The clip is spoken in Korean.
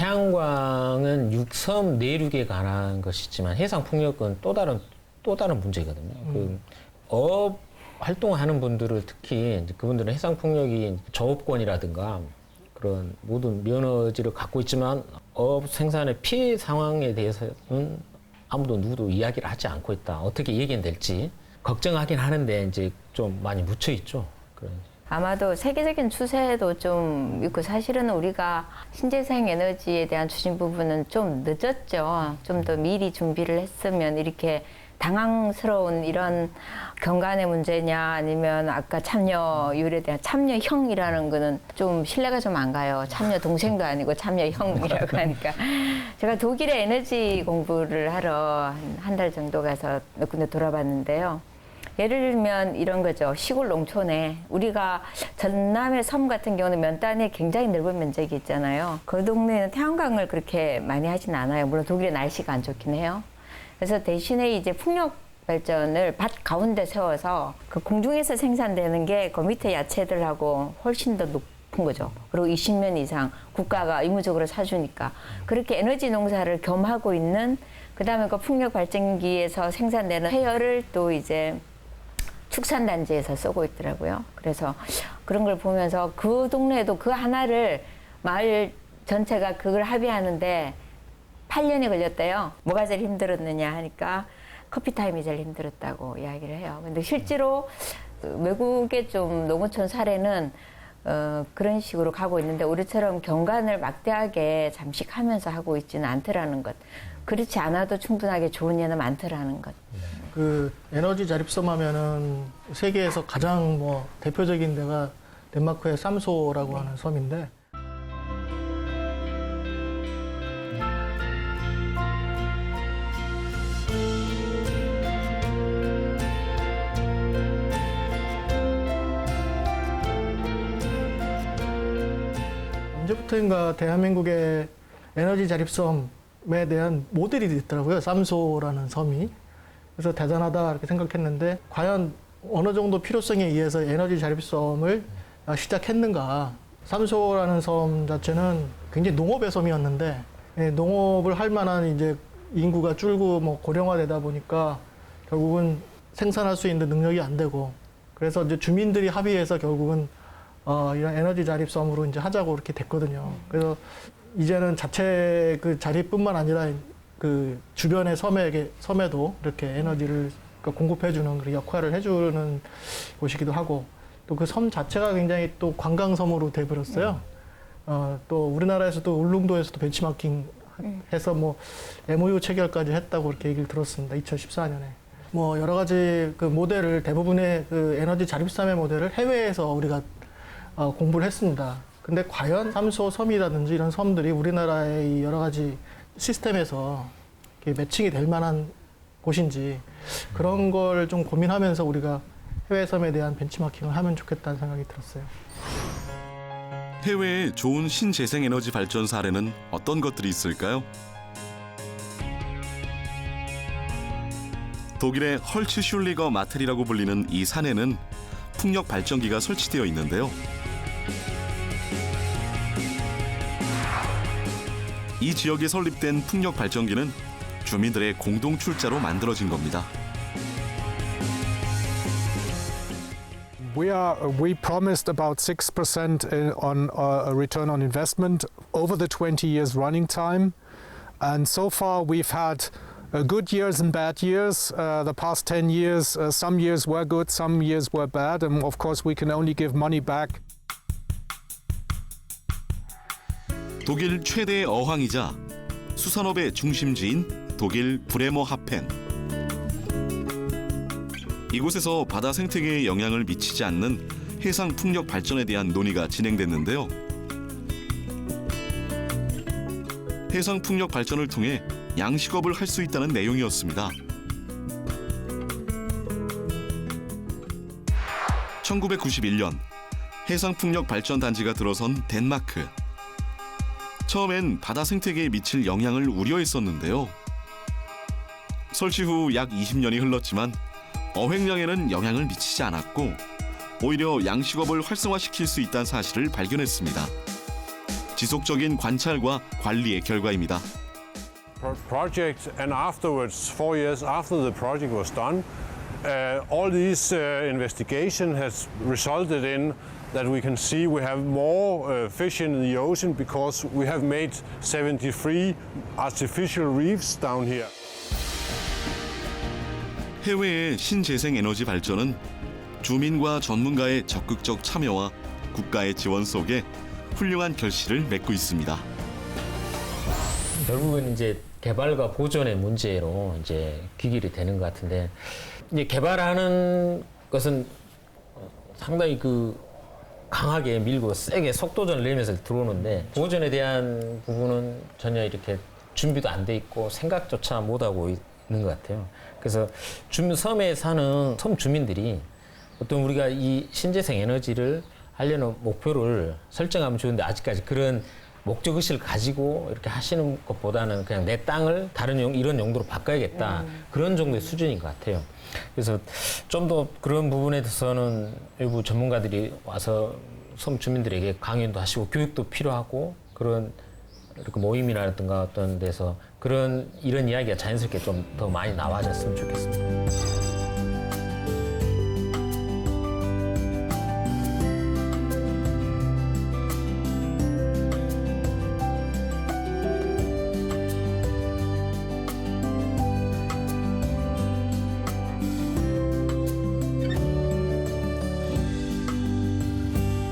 태양광은 육섬 내륙에 관한 것이지만 해상 풍력은 또 다른 문제거든요. 그 어업 활동하는 분들을 특히 이제 그분들은 해상 풍력이 조업권이라든가 그런 모든 면허지를 갖고 있지만 어업 생산의 피해 상황에 대해서는 아무도 누구도 이야기를 하지 않고 있다. 어떻게 얘기는 될지 걱정하긴 하는데 이제 좀 많이 묻혀 있죠. 아마도 세계적인 추세도 좀 있고 사실은 우리가 신재생 에너지에 대한 추진 부분은 좀 늦었죠. 좀 더 미리 준비를 했으면 이렇게 당황스러운 이런 경관의 문제냐 아니면 아까 참여율에 대한 참여형이라는 거는 좀 신뢰가 좀 안 가요. 참여 동생도 아니고 참여형이라고 하니까. 제가 독일에 에너지 공부를 하러 한 달 정도 가서 몇 군데 돌아봤는데요. 예를 들면 이런 거죠. 시골 농촌에 우리가 전남의 섬 같은 경우는 면단에 굉장히 넓은 면적이 있잖아요. 그 동네는 태양광을 그렇게 많이 하진 않아요. 물론 독일의 날씨가 안 좋긴 해요. 그래서 대신에 이제 풍력 발전을 밭 가운데 세워서 그 공중에서 생산되는 게 그 밑에 야채들하고 훨씬 더 높은 거죠. 그리고 20년 이상 국가가 의무적으로 사주니까 그렇게 에너지 농사를 겸하고 있는 그다음에 그 풍력 발전기에서 생산되는 해열을 또 이제 축산단지에서 쓰고 있더라고요. 그래서 그런 걸 보면서 그 동네에도 그 하나를 마을 전체가 그걸 합의하는데 8년이 걸렸대요. 뭐가 제일 힘들었느냐 하니까 커피타임이 제일 힘들었다고 이야기를 해요. 근데 실제로 외국의 좀 농어촌 사례는 그런 식으로 가고 있는데 우리처럼 경관을 막대하게 잠식하면서 하고 있지는 않더라는 것. 그렇지 않아도 충분하게 좋은 예는 많더라는 것. 그 에너지 자립섬 하면은 세계에서 가장 뭐 대표적인 데가 덴마크의 쌈소라고 하는 섬인데 언제부터인가 대한민국의 에너지 자립섬에 대한 모델이 됐더라고요. 쌈소라는 섬이. 그래서 대단하다 이렇게 생각했는데 과연 어느 정도 필요성에 의해서 에너지 자립섬을 시작했는가. 쌈소라는 섬 자체는 굉장히 농업의 섬이었는데 농업을 할 만한 이제 인구가 줄고 뭐 고령화되다 보니까 결국은 생산할 수 있는 능력이 안 되고 그래서 이제 주민들이 합의해서 결국은 이런 에너지 자립섬으로 이제 하자고 이렇게 됐거든요. 그래서 이제는 자체 그 자립뿐만 아니라 그 주변의 섬에도 이렇게 에너지를 공급해주는 그런 역할을 해주는 곳이기도 하고 또 그 섬 자체가 굉장히 또 관광섬으로 돼버렸어요. 또 우리나라에서도 울릉도에서도 벤치마킹 해서 뭐 MOU 체결까지 했다고 이렇게 얘기를 들었습니다. 2014년에. 뭐 여러 가지 그 모델을 대부분의 그 에너지 자립섬의 모델을 해외에서 우리가 공부를 했습니다. 근데 과연 쌈소 섬이라든지 이런 섬들이 우리나라의 이 여러 가지 시스템에서 매칭이 될 만한 곳인지 그런 걸 좀 고민하면서 우리가 해외 섬에 대한 벤치마킹을 하면 좋겠다는 생각이 들었어요. 해외의 좋은 신재생 에너지 발전 사례는 어떤 것들이 있을까요? 독일의 헐츠슐리거 마텔이라고 불리는 이 산에는 풍력 발전기가 설치되어 있는데요. 이 지역에 설립된 풍력 발전기는 주민들의 공동 출자로 만들어진 겁니다. We promised about 6% on a return on investment over the 20 years running time, and so far we've had good years and bad years. The past 10 years, some years were good, some years were bad, and of course we can only give money back. 독일 최대의 어항이자 수산업의 중심지인 독일 브레머하펜. 이곳에서 바다 생태계에 영향을 미치지 않는 해상 풍력 발전에 대한 논의가 진행됐는데요. 해상 풍력 발전을 통해 양식업을 할 수 있다는 내용이었습니다. 1991년 해상 풍력 발전 단지가 들어선 덴마크. 처음엔 바다 생태계에 미칠 영향을 우려했었는데요. 설치 후 약 20년이 흘렀지만 어획량에는 영향을 미치지 않았고 오히려 양식업을 활성화시킬 수 있다는 사실을 발견했습니다. 지속적인 관찰과 관리의 결과입니다. project, and afterwards, 4 years after the project was done, all these investigation has resulted in that we can see we have more fish in the ocean because we have made 73 artificial reefs down here. 해외의 신재생 에너지 발전은 주민과 전문가의 적극적 참여와 국가의 지원 속에 훌륭한 결실을 맺고 있습니다. 결국은 이제 개발과 보존의 문제로 이제 귀결이 되는 것 같은데, 이제 개발하는 것은 상당히 강하게 밀고 세게 속도전을 내면서 들어오는데, 보존에 대한 부분은 전혀 이렇게 준비도 안 돼 있고 생각조차 못 하고 있는 것 같아요. 그래서 섬에 사는 섬 주민들이 어떤 우리가 이 신재생 에너지를 하려는 목표를 설정하면 좋은데, 아직까지 그런 목적의식을 가지고 이렇게 하시는 것보다는 그냥 내 땅을 다른 이런 용도로 바꿔야겠다. 그런 정도의 수준인 것 같아요. 그래서 좀 더 그런 부분에 대해서는 일부 전문가들이 와서 섬 주민들에게 강연도 하시고 교육도 필요하고, 그런 이렇게 모임이라든가 어떤 데서 이런 이야기가 자연스럽게 좀 더 많이 나와졌으면 좋겠습니다.